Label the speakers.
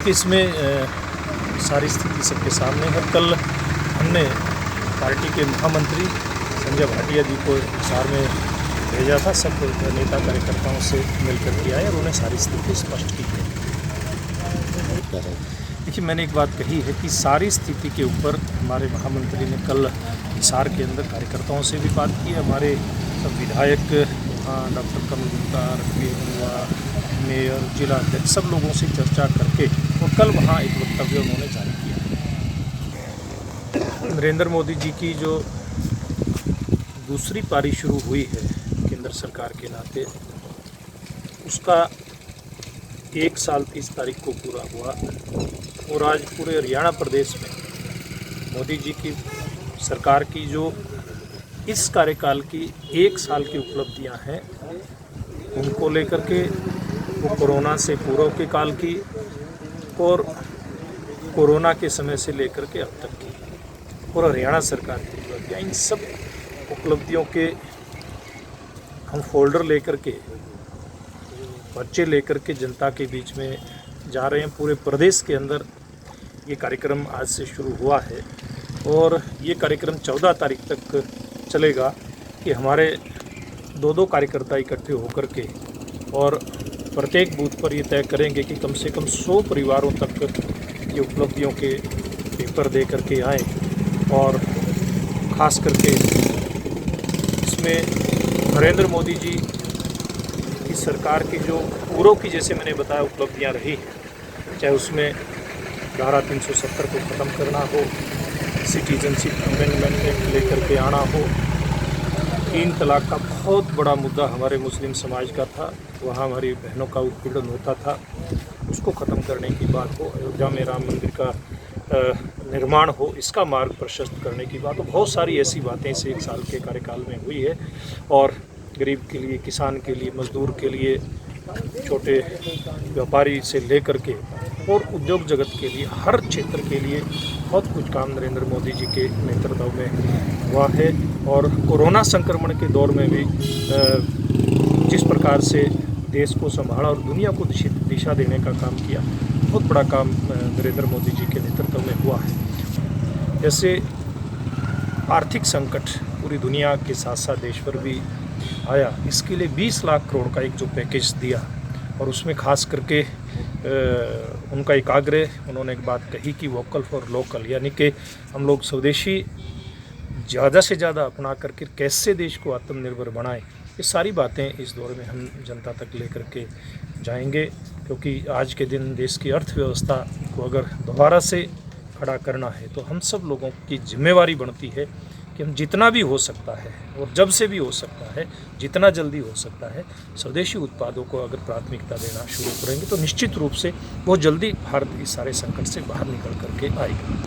Speaker 1: देखिए, इसमें सारी स्थिति सबके सामने है। कल हमने पार्टी के महामंत्री संजय भाटिया जी को हिसार में भेजा था। सब नेता कार्यकर्ताओं से मिलकर के आए और उन्हें सारी स्थिति स्पष्ट की है। देखिए, मैंने एक बात कही है कि सारी स्थिति के ऊपर हमारे महामंत्री ने कल हिसार के अंदर कार्यकर्ताओं से भी बात की। हमारे सब विधायक वहाँ डॉक्टर कमल गुप्ता, मेयर, जिला अध्यक्ष सब लोगों से चर्चा करके और कल वहाँ एक वक्तव्य उन्होंने जारी किया। नरेंद्र मोदी जी की जो दूसरी पारी शुरू हुई है केंद्र सरकार के नाते, उसका 1 साल 30 तारीख को पूरा हुआ और आज पूरे हरियाणा प्रदेश में मोदी जी की सरकार की जो इस कार्यकाल की 1 साल की उपलब्धियां हैं, उनको लेकर के वो कोरोना से पूर्व के काल की और कोरोना के समय से लेकर के अब तक की और हरियाणा सरकार की उपलब्धियाँ, इन सब उपलब्धियों के हम फोल्डर लेकर के, पर्चे लेकर के जनता के बीच में जा रहे हैं। पूरे प्रदेश के अंदर ये कार्यक्रम आज से शुरू हुआ है और ये कार्यक्रम 14 तारीख तक चलेगा कि हमारे 2-2 कार्यकर्ता इकट्ठे होकर के और प्रत्येक बूथ पर ये तय करेंगे कि कम से कम 100 परिवारों तक ये उपलब्धियों के पेपर दे करके आए और ख़ास करके इसमें नरेंद्र मोदी जी की सरकार की जो पूर्व की, जैसे मैंने बताया, उपलब्धियां रही हैं, चाहे उसमें धारा 370 को ख़त्म करना हो, सिटीजनशिप अमेंडमेंट एक्ट लेकर के आना हो, 3 तलाक का बहुत बड़ा मुद्दा हमारे मुस्लिम समाज का था, वहाँ हमारी बहनों का उत्पीड़न होता था, उसको ख़त्म करने की बात हो, अयोध्या में राम मंदिर का निर्माण हो, इसका मार्ग प्रशस्त करने की बात हो, बहुत सारी ऐसी बातें इस 1 साल के कार्यकाल में हुई है। और गरीब के लिए, किसान के लिए, मजदूर के लिए, छोटे व्यापारी से लेकर के और उद्योग जगत के लिए, हर क्षेत्र के लिए बहुत कुछ काम नरेंद्र मोदी जी के नेतृत्व में हुआ है। और कोरोना संक्रमण के दौर में भी जिस प्रकार से देश को संभाला और दुनिया को दिशा देने का काम किया, बहुत बड़ा काम नरेंद्र मोदी जी के नेतृत्व में हुआ है। जैसे आर्थिक संकट पूरी दुनिया के साथ साथ देश पर भी आया, इसके लिए 20 लाख करोड़ का एक जो पैकेज दिया और उसमें खास करके उनका एक आग्रह, उन्होंने एक बात कही कि वोकल फॉर लोकल, यानी कि हम लोग स्वदेशी ज़्यादा से ज़्यादा अपना करके कैसे देश को आत्मनिर्भर बनाएं। ये सारी बातें इस दौर में हम जनता तक लेकर के जाएंगे, क्योंकि आज के दिन देश की अर्थव्यवस्था को अगर दोबारा से खड़ा करना है तो हम सब लोगों की जिम्मेवारी बनती है कि हम जितना भी हो सकता है और जब से भी हो सकता है, जितना जल्दी हो सकता है, स्वदेशी उत्पादों को अगर प्राथमिकता देना शुरू करेंगे तो निश्चित रूप से बहुत जल्दी भारत इस सारे संकट से बाहर निकल करके आएगा।